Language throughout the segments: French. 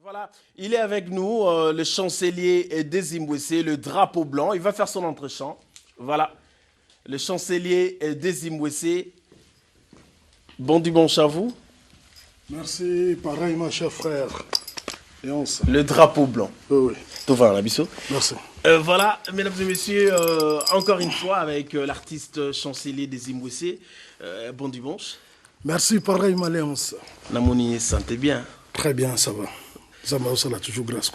Voilà, il est avec nous, le chancelier des Zimbabwe, le drapeau blanc. Il va faire son entre-champ. Voilà, le chancelier des Zimbabwe. Bon dimanche à vous. Merci, pareil, mon cher frère. Le drapeau blanc. Oui, oui. Tout va, Labisso. Merci. Voilà, mesdames et messieurs, encore une fois avec l'artiste chancelier des Zimbabwe. Bon dimanche. Merci, pareil, ma Léonce. Namoni, sentez bien. Très bien, ça va. Ça m'a toujours grâce.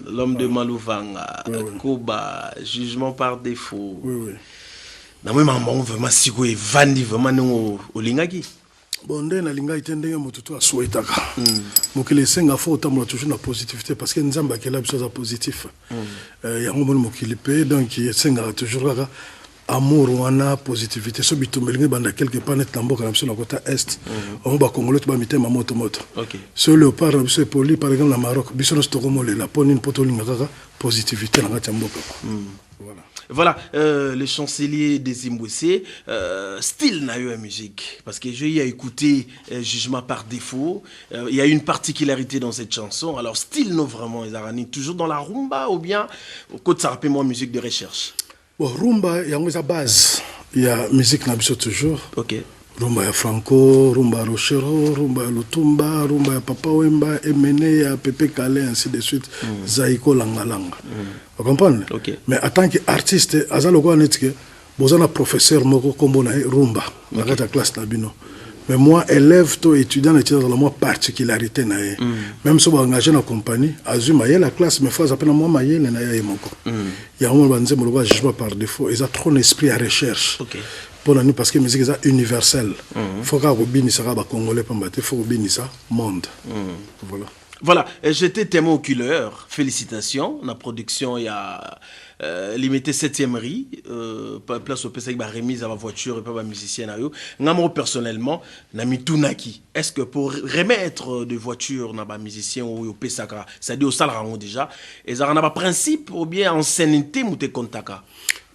L'homme de Maluvanga, oui, oui. Koba, jugement par défaut. Oui, oui. Namoni maman vraiment sigo et vandi vraiment no olingaki. Bon, ndé na linga ite ndenge motutu asuetaka. Mokili senga fo otambola toujours na positivité parce que nzamba kela biso za positif. Yango moni mokili pe donc senga toujours kaka amour wana positivité so bitumelingi banda quelque part net tamboka na biso na kota est. On ba congolais to ba mitema moto moto. OK. So léopard na biso poli par exemple na Maroc biso no stokomo la poni poto linga kaka positivité na ngati mboka. Voilà. Voilà, le chancelier des Zimbabwe, style n'a eu la musique. Parce que j'ai écouté Jugement par défaut. Il y a une particularité dans cette chanson. Alors, style, non, vraiment, Izarani, toujours dans la rumba ou bien au côté, ça rappelle moi musique de recherche. Bon, rumba, il y a une base. Il y a musique n'a toujours. Ok. Rumba ya Franco, rumba ya Rochero, rumba ya Lutumba, rumba ya Papa Wemba, Emene, ya Pepe Kale, ainsi de suite. Zaiko Langalanga. Vous comprenez? Okay. Mais en tant qu'artiste, Azalo Kwanetke, vous avez un professeur moko kombo na rumba, dans la classe nabino. Mais moi, élève, toi, étudiant, dans la moi particularité na ye. Même si vous engagez dans la compagnie, Azuma, il y a la classe, mais faut appeler moi maye le na ye moko. Il y a un moment où on jugement par défaut, ils ont trop d'esprit à recherche. Okay. Pour nous, parce que la musique est universelle. Il faut qu'on bénisse ça, Congolais, il faut qu'on bénisse ça, monde. Voilà. Voilà, j'étais témoin oculaire. Félicitations. La production, il y a limité 7e riz. Place au PC, remise à ma voiture et pas ma musicienne. Moi, personnellement, Nami Tunaki. Est-ce que pour remettre de voiture dans ma musicien ou au PC, c'est-à-dire au salaire déjà, et ça a un principe ou bien ancienneté ou te contaka?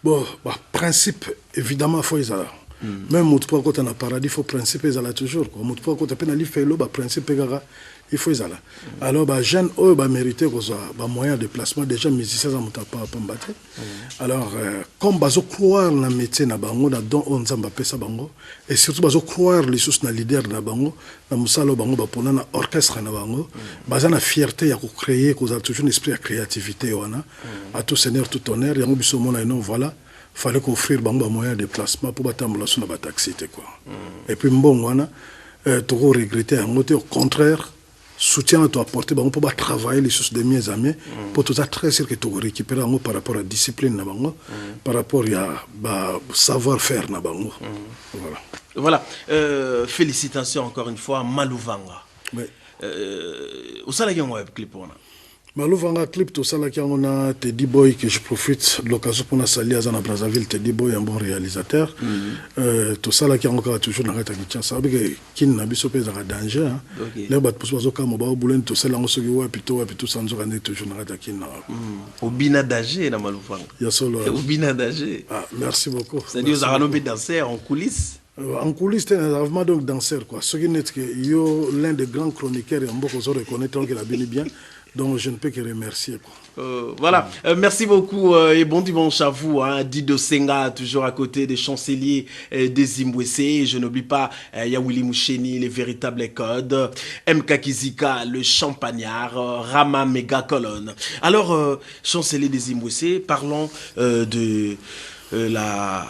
Bon, bah, principe, évidemment, il faut y aller. Même quand on a un paradis, il faut principe, il y a toujours. Quand on a un fait le principe, il faut y aller. Alors, les jeunes, eux, mériter un moyen de placement. Déjà, les musiciens, ils ne pas battre. Alors, comme ils croire dans le métier, dans le don, on a fait et surtout, ils croire les choses dans le leader, dans le orchestre, ils ont la fierté de créer, ils ont toujours un esprit de créativité. À tout seigneur, tout honneur, il y a voilà. Il fallait offrir un moyen de placement pour battre la taxi. Et puis, bon, tu regretter au contraire, soutien à toi apporter pour travailler les choses de mes amis, pour tout ça très sûr que tu récupérer par rapport à la discipline, par rapport à savoir-faire. Voilà. Voilà. Félicitations encore une fois, Maluvanga. Oui. Où ça, il y a un clip? Maluvanga clip, tout ça, on a Teddy Boy, que je profite de l'occasion pour nous saluer à Brazzaville. Teddy Boy, un bon réalisateur. Tout ça, on a toujours dans la Kinshasa. Ça veut dire qu'il n'a pas de danger. Là, pour ce que on a tout ça, on se dit, plutôt sans journée, toujours dans la Kinshasa. Obina d'âgé, dans Maluvanga. Obina d'âgé. Merci beaucoup. C'est-à-dire, vous avez un danseur en coulisses? En coulisses, c'est un vraiment danseur. Ce qui est l'un des grands chroniqueurs, et on peut reconnaître qu'il a bien. Donc, je ne peux que remercier. Voilà, merci beaucoup et bon dimanche à vous. Dido Senga, toujours à côté des chanceliers des Zimbabwe. Je n'oublie pas Yawili Moucheni, les véritables codes. MK Kizika, le champagnard. Rama Mega Colonne. Alors, chancelier des Zimbabwe, parlons de la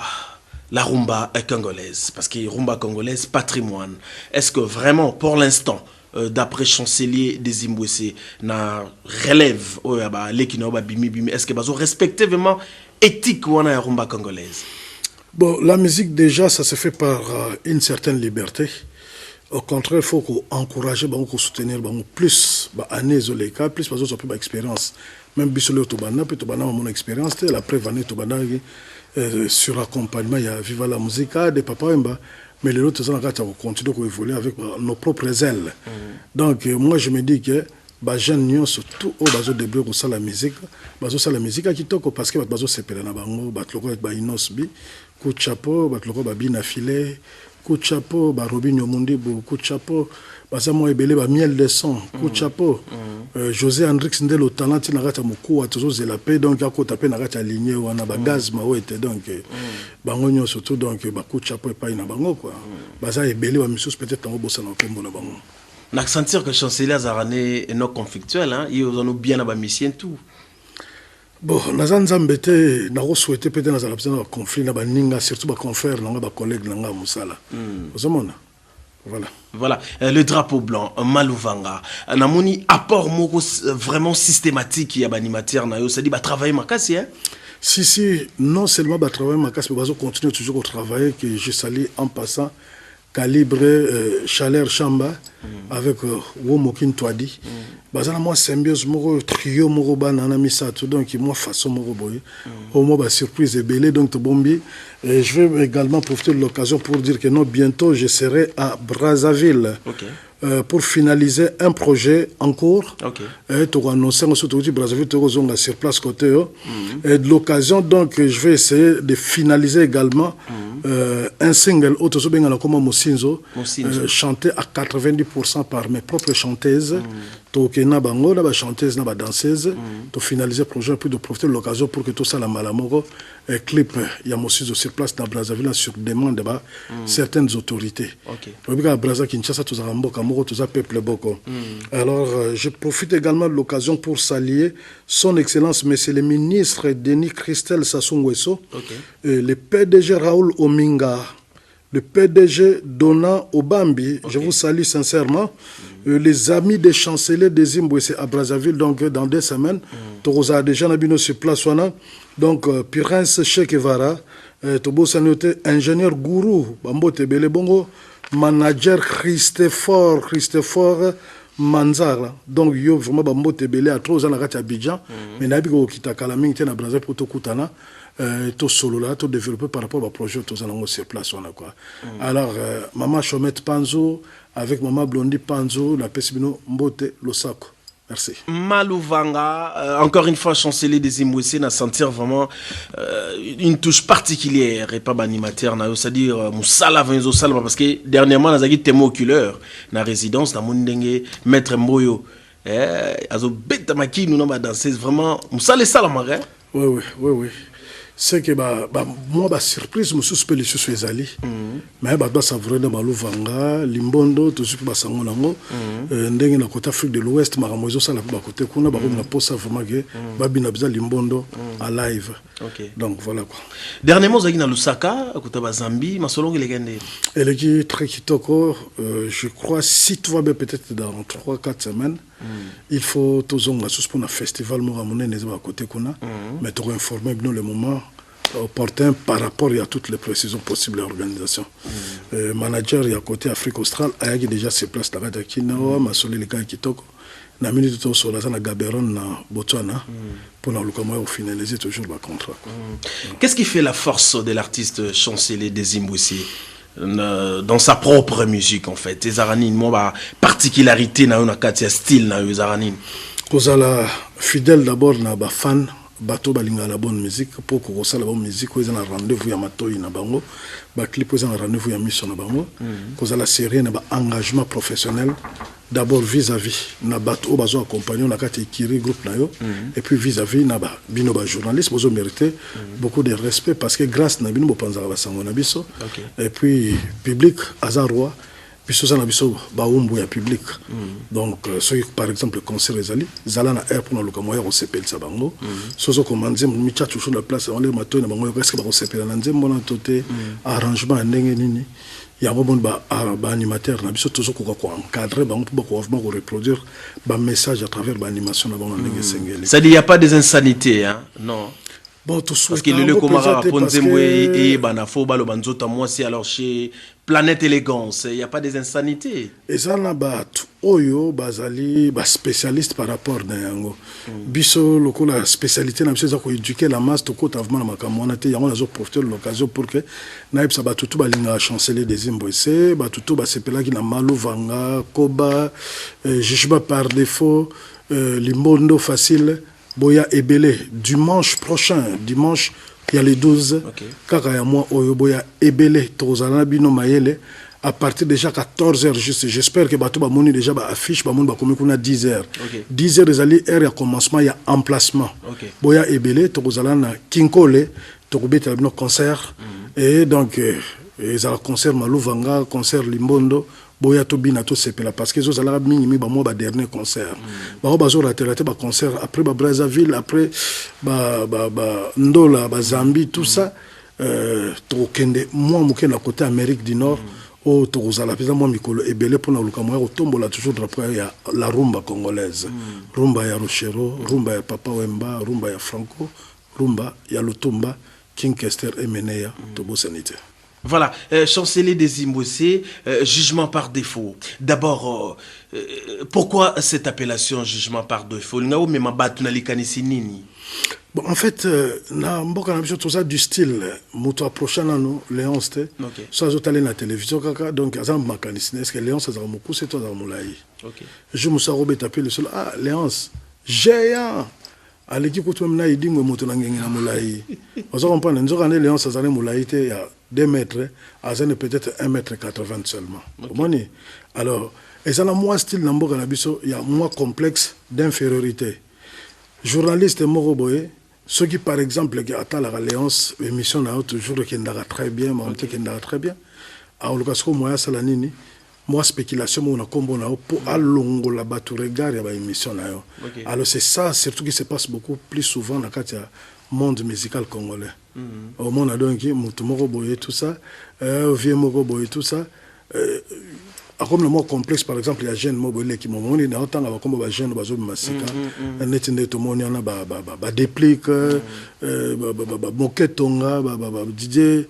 rumba congolaise. Parce que rumba congolaise, patrimoine. Est-ce que vraiment, pour l'instant, d'après chancelier des Zimbabwe, na relève est-ce que vous respectez vraiment éthique ou la rumba congolaise? Bon, la musique déjà ça se fait par une certaine liberté. Au contraire, il faut encourager, soutenir plus années plus parce que expérience. Même bisolo tobana mon expérience la preuve année tobana sur accompagnement il y a Viva la Musica de Papa Wemba. Mais les autres, on continue à évoluer avec nos propres ailes. Donc, moi, je me dis que les jeunes, surtout au bazo de bleu, la musique, la musique qui toque parce que bazo c'est péré na bango, bat loko ba inosbi, coup de chapeau, bat loko ba bina filé, coup de chapeau ba Robinho Mundibo, coup de chapeau baza mo ebele ba miel de son, coup de chapeau José Hendrix ndé le talent na kata moko atozo zela pe donc akota pe na kata lignée wana ba gaz ma wete donc bango nyo surtout donc ba coup de chapeau pa ina bango quoi baza ebele ba misus peut-être en bossa na kombo na bango na sentir que chancelier Azarane est non conflictuel hein ils ont bien ba mission tout. Bon, nazan zambete na souhaiter peut-être dans la conflit na baninga surtout ba confrères na ba collègues na musala. Ozomona. Voilà. Voilà, le drapeau blanc, Malouvanga. Namoni apport moko vraiment systématique ya ba animateur na yo, ça dit ba travailler makasi hein. Si non seulement ba travailler makasi mais bazo continuer toujours au travail que je salue en passant Calibre Chaleur Chamba avec Womokin Toadi. Bazana moi symbiose moko trio moko banana misato donc moi façon moko boye. Au moins ba surprise et belé donc to bombi. Je vais également profiter de l'occasion pour dire que non bientôt je serai à Brazzaville. Okay. Pour finaliser un projet en cours. Et tu as annoncé que Brazzaville tu sur place côté. Et de l'occasion donc je vais essayer de finaliser également un single chanté à 90% par mes propres chanteuses. Donc na bango na ba chanteuse na ba danseuse to finaliser le projet puis de profiter de l'occasion pour que tout ça la malamoko clip il y a Mossizo sur place dans Brazzaville sur demande de certaines autorités. Pour que Brazzaville Kinshasa tout ça mboka moko tout ça peuple boko. Alors je profite également de l'occasion pour saluer son excellence monsieur le ministre Denis Christel Sassou Nguesso, le PDG Raoul Ominga, le PDG Dona Obambi, je vous salue sincèrement. Les amis des chanceliers des Zimbabwe à Brazzaville, donc dans 2 semaines, Torosa déjà Nabino sur place, donc Prince Chekevara, Tobo Sanote, ingénieur Gourou, Bambo Tebele Bongo, manager Christopher Manzara, donc yo vraiment Bambo Tebele à 3 ans à Abidjan, mais Nabiko Kitakalaming, à Brazzaville pour Tokutana. Tout solo là, tout développé par rapport au projet, tout ça, on sur place, on a quoi. Alors, maman Chomette Panzo, avec maman Blondie Panzo, la Pessibino Mbote Losako. Merci. Malouvanga, encore une fois, chancelier des Zimbabwe, n'a sentir vraiment une touche particulière et pas animateur, c'est-à-dire Moussala Venzo Salma, parce que dernièrement, on a eu témoin oculaire dans la résidence, dans Mundenge, Maître Mboyo. Azo bête maki, nous n'avons dansé vraiment Moussala Salama, hein? Oui. C'est que moi surprise me suis spécialisé sur les alliés mais savourer dans Malouvanga Limbondo tout ce que basango nango ndenge na côté Afrique de l'Ouest maramozo ça la côté kuna na posa vraiment que babina biza Limbondo à live. Donc voilà quoi. Dernièrement zaki na Lusaka côté Zambie masolongo legende elle est très kitoko je crois si tu vas bien peut-être dans 3-4 semaines il faut toujours pour un festival mo ramener les à côté kuna mais tu informer bien le moment opportun par rapport à toutes les précisions possibles à l'organisation. Manager il y a côté Afrique australe a déjà ses places là bas Kinawa masoli les gars kitoko na minute to sur la Gaborone na Botswana pour nous finaliser toujours le contrat. Qu'est-ce qui fait la force de l'artiste chancelier des Zimbabwe dans sa propre musique en fait? Les Zaranine, moi particularité na una katia style na Zaranine. Kozala fidèle d'abord na ba fan bato balinga la bonne musique pour que ça la bonne musique ils ont un rendez-vous ya matoi na bango ba clip ils ont un rendez-vous ya mission na bango kozala série na ba engagement professionnel d'abord vis-à-vis na bato bazo accompagner na kati kiri groupe na yo et puis vis-à-vis na ba bino ba journaliste bozo mériter beaucoup de respect parce que grâce na bino bopanza ba sango na biso et puis public azarwa biso ça na biso ba umbu ya public donc ceux par exemple concert ezali zala na air pour na lokamoya ko sepel sa bango sozo komanze mi chat toujours la place on les mato na bango est-ce que ba ko sepela na nzembo na toté arrangement ndenge nini ya bon ba animateur na biso toujours ko encadrer bango pour ko reproduire ba message à travers ba animation na bango ndenge sengeli ça dit il y a pas des insanités hein non. Bon, tout parce que le Komara Ponzemwe et Banafo Balo Banzota moi c'est alors chez Planète Élégance, il n'y a pas des insanités. Et ça là bas oyo bazali ba spécialiste par rapport à yango. Biso loko la spécialité na biso za ko éduquer la masse to ko tavement na makamona te yango nazo profiter de l'occasion pour que naib sa batutu balinga chancelier des Zimbabwe batutu ba sepela ki na Malouvanga Koba jugement par défaut Limbondo facile Boya Ebele, dimanche prochain, dimanche, il y a les 12. Kaka ya moi, Oyo Boya Ebele, Tozana Bino Mayele, à partir déjà 14h juste. J'espère que bato ba moni déjà ba affiche ba moni ba komi kuna 10h. 10h ezali heure ya commencement ya emplacement. Boya ebele to kozala na Kinkole to kobeta bino concert et donc ezala concert Maluvanga, concert Limbondo. Boya to bina to sepela parce que zo zala minimi ba mo ba dernier concert. Ba bazo rater ba concert après ba Brazzaville, après ba Ndola, ba Zambie, tout ça. Tokende moi moke na côté Amérique du Nord au tozala pesa moi mikolo ebele pona luka moi otombola toujours drapeau ya la rumba congolaise, rumba ya Rochero, rumba ya Papa Wemba, rumba ya Franco, rumba ya Lutumba, King Kester et Meneya Tobo Sanité. Voilà, chancelier des Zimbabwe, jugement par défaut. D'abord, pourquoi cette appellation jugement par défaut? Bon, en fait, na mboka na biso tout ça du style moto approchant nous Léonce te soit zo tali na télévision kaka donc azam mécanicien est-ce que Léonce azam moko c'est toi dans moulai. Je me suis robé taper le sol Léonce géant à l'équipe ko to mena idimwe moto na ngengi na moulai. Ozo comprendre nzo kana Léonce azale moulai te ya 2 mètres azane peut-être 1 mètre 80 seulement. Comment alors et ça na moi style na mboka na biso il y a moins complexe d'infériorité. Journaliste Moroboye, ceux qui par exemple attendent la Léonce, l'émission n'a toujours qui n'a très bien, mais qui n'a très bien. Alors le cas où moi salanini, moi spéculation mon combo na pour alongo la batu regard ya ba émission na yo. Alors c'est ça surtout qui se passe beaucoup plus souvent dans le monde musical congolais. Au monde a donc mutu Moroboye tout ça, vieux Moroboye tout ça. Comme le mot complexe par exemple il y a jeune mobile qui m'ont dit dans autant va comme ba jeune bazo masika net ndé to moni na ba déplique moketonga ba DJ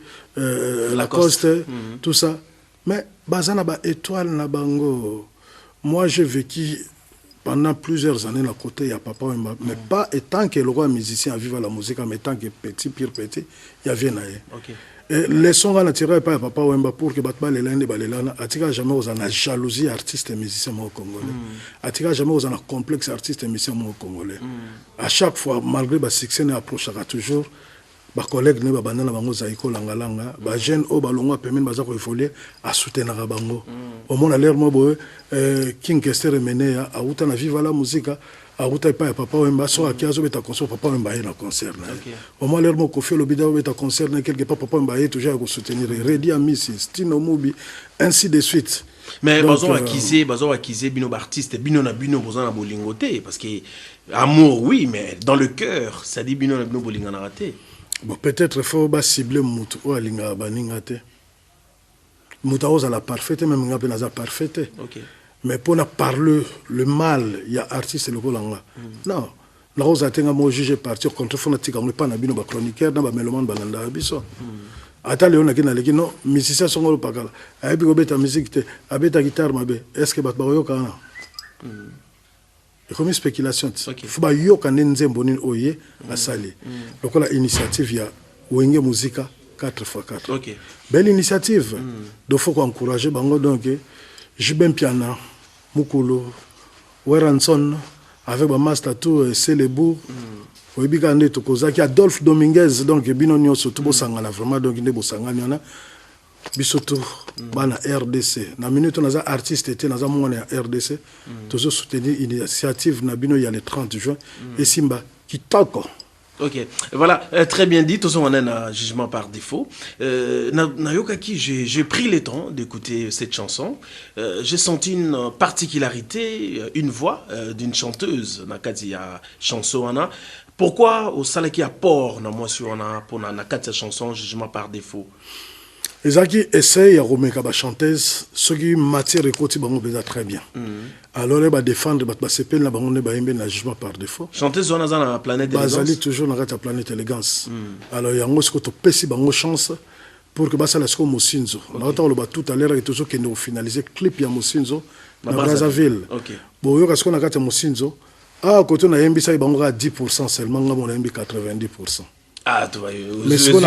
Lacoste tout ça mais bazana ba étoile na bango. Moi j'ai vécu pendant plusieurs années à côté il y a Papa Wemba mais pas étant que le roi musicien à vivre la musique mais tant que petit pire petit il y avait naé. Les sons à tirer par Papa Wemba pour que Batba les lande balelana atika jamais aux ana jalousie artiste et musicien au congolais atika jamais aux ana complexe artiste et musicien au congolais à chaque fois malgré ba succès ne approchera toujours ba collègue ne ba banana bango zaiko langa ba jeune au balonga permet baza ko évoluer à soutenir bango au monde à l'air mo boy King Kester Meneya a uta na viva la musique a uta pa Papa Wemba so akiazo beta concert Papa Wemba na concert na au moins l'air mo ko fait le bidao beta concert na quelque part Papa Wemba toujours ko soutenir Redi Amisi Stino Mubi ainsi de suite. Mais bazo acquisé bino artiste bino na bozo na bolingoté parce que amour oui mais dans le cœur ça dit bino na bino bolingana raté. Bon, peut-être faut pas cibler mutu ou alinga baningate. Muta oza la parfaite même ngape na za parfaite. Mais pour na parler le mal, il y a artiste le kolanga. Non. La oza tenga mo juger partir contre fona tika on pas na bino ba chroniqueur na ba mélomane balanda biso. Ata leona kina leki no musicien songolo pakala. Ayebi ko beta musique te, abeta guitare mabe. Est-ce que bat ba yoka na? Et comme une spéculation, il faut que yoka nenzembo nin oye asali. Donc la initiative ya wenge musica 4x4. Belle initiative. Donc faut encourager bango donc Jibem Piana, Mukulu, Weranson avec ba master tout Célébou. Oibika nde to kozaki Adolphe Dominguez donc bino nyonso to bosangana vraiment donc nde bosangana yana bisoto bana RDC na minute naza artiste était naza mwana ya RDC toujours soutenir initiative na bino ya le 30 juin et simba kitoko. Ok, voilà, très bien dit. Tout ça, on a un jugement par défaut. Nayokaki, j'ai pris le temps d'écouter cette chanson. J'ai senti une particularité, une voix d'une chanteuse. Nakati ya chanson ana. Pourquoi au salaki apport na moi sur ana pour na nakati chanson jugement par défaut? Ezaki essaye à remettre la chanteuse, ce qui matière écoute bango déjà très bien. Alors elle va défendre ba sepel na bango ne ba yembe na jugement par défaut. Chanteuse zona za na planète élégance. Bazali toujours na la planète élégance. Alors yango ce que to pesi bango chance pour que basa la sko Mosinzo. Na autant le ba tout à l'heure et toujours que nous finaliser clip ya Mosinzo na Brazzaville. Bon yo kasko na kata Mosinzo. Ah côté na yembi ça bango à 10% seulement ngamo na yembi 90%. Ah, tu vois, mais ce qu'on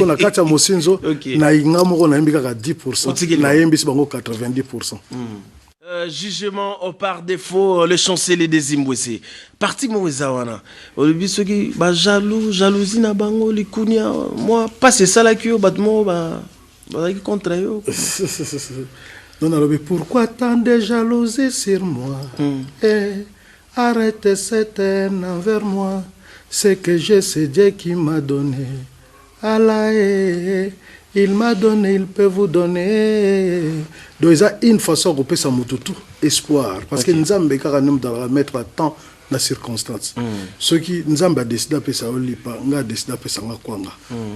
a fait à Mosinzo, na ingamo na imbika 10%, na imbisi bango 90%. Jugement par défaut, le chancelier des Zimbabwe. Parti Moïsawana. Au début, ceux qui jalousie na bango, les kounia, moi, pas c'est ça la cure, battement, contre eux. Non, non, mais pourquoi tant de jalousie sur moi? Arrête cette haine envers moi. C'est que j'ai c'est Dieu qui m'a donné. Allah, il m'a donné, il peut vous donner. Donc, il y a une façon qu'on peut s'amoutou espoir. Parce que nous avons mettre à temps la circonstance. Ceux qui nous ont décidé de faire ça, nous avons décidé de faire ça.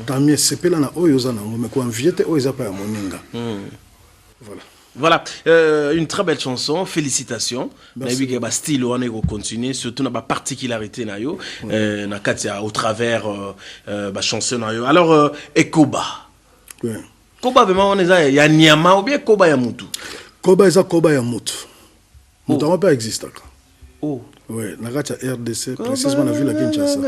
Tant mieux, c'est pas là, mais quand on vient, on a pas voilà. Voilà, une très belle chanson, félicitations. Merci. Na style on est continuer, surtout na particularité na yo, na katia au travers chanson na yo. Alors Ekoba. Oui. Koba vraiment on est ya nyama ou bien Koba ya mutu. Koba eza Koba ya mutu. Mutu on pas existe. Oh. Oui, na katia RDC précisément na ville à Kinshasa.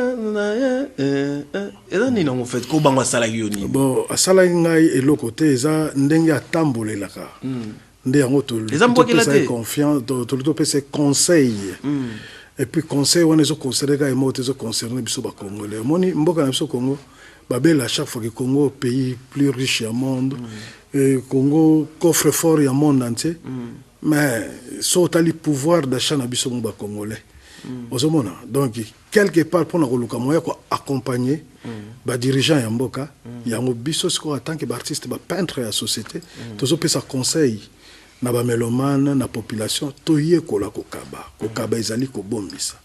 Et là ni en fait Koba ngwa sala yoni. Bon, asala ngai eloko te eza ndenge atambolelaka. Ndé yango to le confiant to pese conseil. Et puis conseil on est au conseil ga emote zo concerner biso ba congolais. Moni mboka na biso Congo babela chaque fois que Congo pays plus riche au monde et Congo coffre fort au monde entier. Mais sauta le pouvoir d'achat na biso ba congolais. Ozomona donc quelque part pour na koluka moya ko accompagner ba dirigeant ya mboka yango biso siko en tant que artiste ba peintre ya société tozo pesa conseil na ba mélomane na population toye kola kokaba ezali ko bombisa.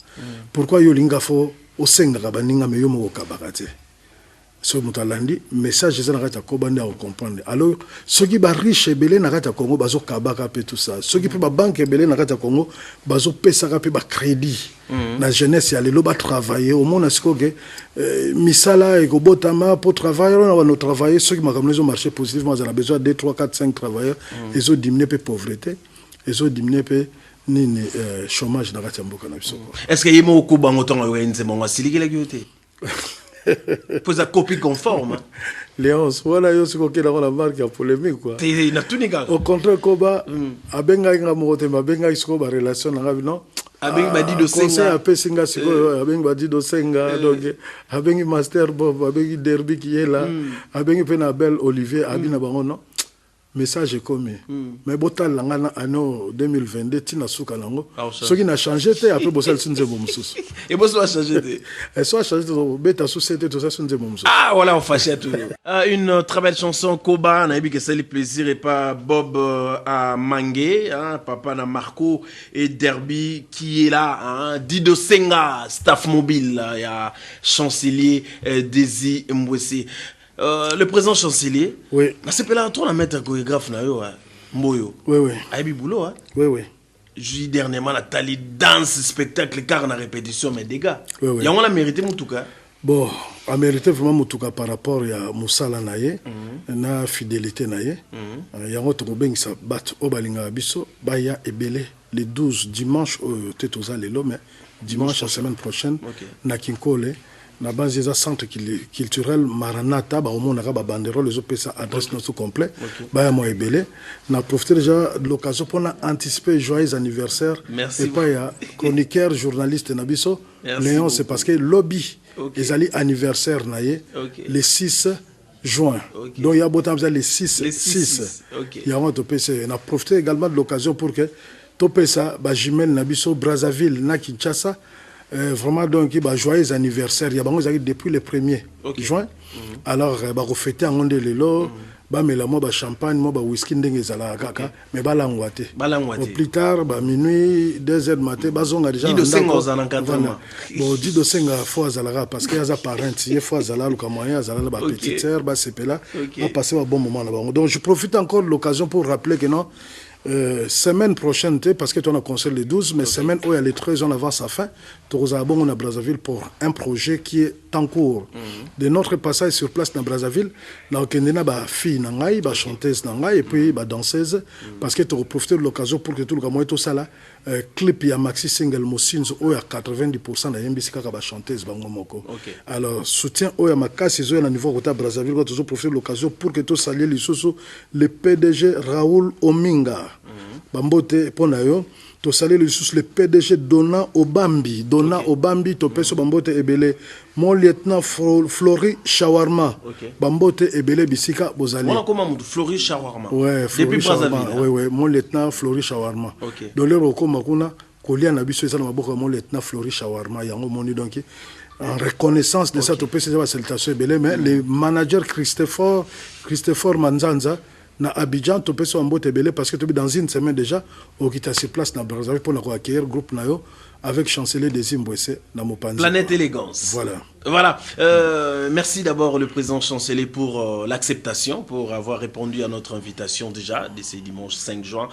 Pourquoi yo linga fo osenga baninga me yo mo kokaba te. So mutalandi message ezana kata ko bande à comprendre. Alors ceux qui ba riche belé na kata Congo bazo kabaka pe tout ça. Ceux qui pe ba banque belé na kata Congo bazo pesa ka pe ba crédit. La jeunesse ya lelo ba travailler au monde asiko que misala et ko botama pour travailler on va travailler ceux qui makamlezo marché positivement on a besoin de 2 3 4 5 travailleurs ils ont diminué peu pauvreté ils ont diminué peu ni chômage na kata mboka na biso. Est-ce que yemo ko bango tonga yo enze monga silikela kyote? Pour sa copie conforme. Léonce, voilà, il y a la marque à polémique. Au contraire, Koba, Abenga Inga Mote, Abenga Iskoba relation, non? Abenga Badi do Senga, Abenga Badi do Senga, donc Abenga Master Bob, Abenga Derby qui est là, Abenga Penabel Olivier, Abina Baron, message est commis. Mais botal langana anno 2022 tina souka lango. Ce qui n'a changé après bossel sunze bomsus. Et bossel a changé. Et soit changé beta société tout ça sunze bomsus. Ah voilà on fâchait tout. Une très belle chanson Koba, on a dit que c'est le plaisir et pas Bob à Mangé, hein, papa na Marco et Derby qui est là, hein, Dido Senga, staff mobile, il y a chancelier Desi Mbwesi. Le président chancelier, oui. C'est pas là, on a mettre un chorégraphe na yo, Mboyo. Oui, oui. Aïbi boulot, hein. Oui, oui. J'ai dernièrement la tali danse spectacle car on a répétition mais des gars. Oui, oui. Et on a mérité mon tout cas. Bon, a mérité vraiment mon tout cas par rapport à Moussala naye, na fidélité naye. Y a un autre beng sa bat au balinga biso, baya ebele le 12 dimanche tetoza lelo mais dimanche la semaine prochaine na Kinkole. Na base des centres culturels Maranatha ba omona ka ba banderole les opesa adresse notre complet ba ya mo ebele na profiter déjà de l'occasion pour anticiper joyeux anniversaire et pas ya chroniqueur journaliste na biso Léon c'est parce que lobby ezali anniversaire naie le 6 juin donc il y a botam le 6 il y a un topese na profiter également de l'occasion pour que topesa ba jumelle na biso Brazzaville na Kinshasa. Vraiment donc bah joyeux anniversaire il y a depuis le 1er juin alors bah refêter en onde lelo bah mais la moi bah champagne moi bah whisky ndenge zala kaka mais bah langwate plus tard bah minuit 2h du matin bah zonga déjà Dido Senga aux encadrements bon Dido Senga fois zala parce qu'il y a za parents il fois zala le moyen zala bah petite sœur bah c'est là on passer un bon moment là-bas donc je profite encore de l'occasion pour rappeler que non semaine prochaine, parce que tu as un conseil le 12, mais semaine où il y a les 13 on avance à fin, tu as bon à Brazzaville pour un projet qui est en cours. De notre passage sur place dans Brazzaville, on a une fille, une chanteuse, et puis une danseuse, parce que tu as profité de l'occasion pour que tout le monde tout ça là, clip, il y a maxi single Moussins, où il y a 90% de MBC qui est chanteuse. Alors, soutien, où il y a ma casse, il y a un niveau de Brazzaville, tu as profité de l'occasion pour que tu salues le PDG Raoul Ominga. Bambote, pour nous, to salé le PDG Donna Obambi to peso bambote ebele mon lieutenant Flori Shawarma bambote ebele bisika bozali on a comment Flori Shawarma ouais depuis Brazzaville ouais mon lieutenant Flori Shawarma dolero ko makuna kolia na biso eza na maboko mon lieutenant Flori Shawarma yango moni donc en reconnaissance de ça to peso za salutation ebele mais le manager Christopher Manzanza na Abidjan to peso ambote belé parce que tu dans une semaine déjà au quitter ses places na Brazzaville pour accueillir groupe nayo avec chancelier des Zimbabwe na Mopanzi. Planète élégance. Voilà. Merci d'abord le président chancelier pour l'acceptation, pour avoir répondu à notre invitation déjà dès ce dimanche 5 juin.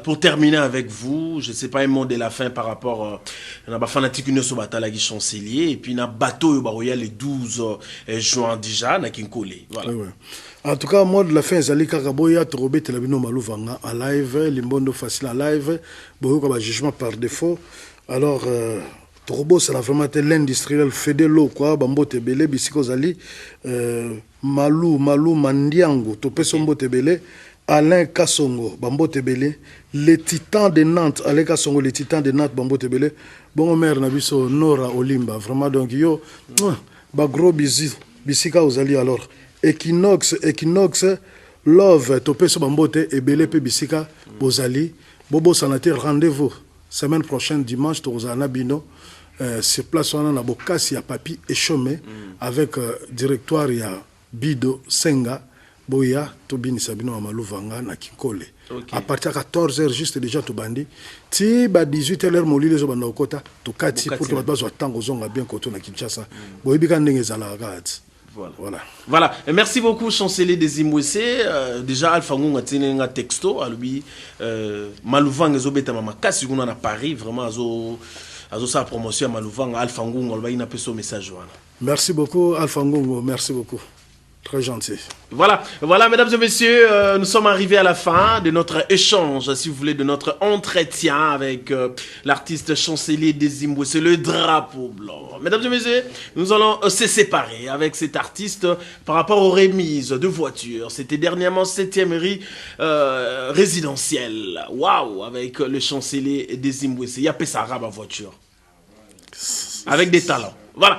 Pour terminer avec vous, je ne sais pas un mot de la fin par rapport à la fanatique Union Sobatala chancelier et puis na bateau Baroya le 12 juin déjà na Kinkole. Voilà. Oui. En tout cas, moi de la fin, Zali Karaboya, Torobé, Telabino Malouvanga, en live, Limbondo facile en live, Boyoka, jugement par défaut. Alors, Torobo, c'est vraiment l'industriel Fedelo, quoi, Bambo Tebele, Bisiko Zali, Malou, Mandiango, Topé Sombo Tebele, Alain Kassongo, Bambo Tebele, les titans de Nantes, Alain Kassongo, les titans de Nantes, Bambo Tebele, bon mère Nabiso, Nora Olimba, vraiment, donc, yo, gros bisous, Bisika Ozali, alors. Equinox, Love, Topé Sobambote, et Belé Bisika, Bozali, Bobo Sanaté, rendez-vous. Semaine prochaine, dimanche, Tozana Bino, sur place, on a Bokasi, à Papi et Chomé, avec directoire, il y a Bido, Senga, Boya, Tobini Sabino, Amalou Vanga, Nakinkole. À partir de 14h, juste déjà, Tobandi. Si, 18h, Moli, les Obanda Okota, Tokati, pour que tu aies tant aux ongles bien côté, Kinshasa. Boyibikan Nengezala, Voilà. Et merci beaucoup, chancelier des Zimbabwe. Déjà, Alpha Ngung a tenu un texto à lui. Malouvang ezobeta mama kasi kuna na Paris vraiment azo sa promotion à Malouvang Alpha Ngung on va y appeler son message. Merci beaucoup Alpha Ngung, merci beaucoup. Très gentil. Voilà, mesdames et messieurs, nous sommes arrivés à la fin de notre échange, si vous voulez, de notre entretien avec l'artiste chancelier des Zimbabwe. C'est le drapeau blanc. Mesdames et messieurs, nous allons se séparer avec cet artiste par rapport aux remises de voitures. C'était dernièrement 7e résidentielle. Waouh, avec le chancelier des Zimbabwe. Il y a Pessara ma voiture. Avec des talents. Voilà.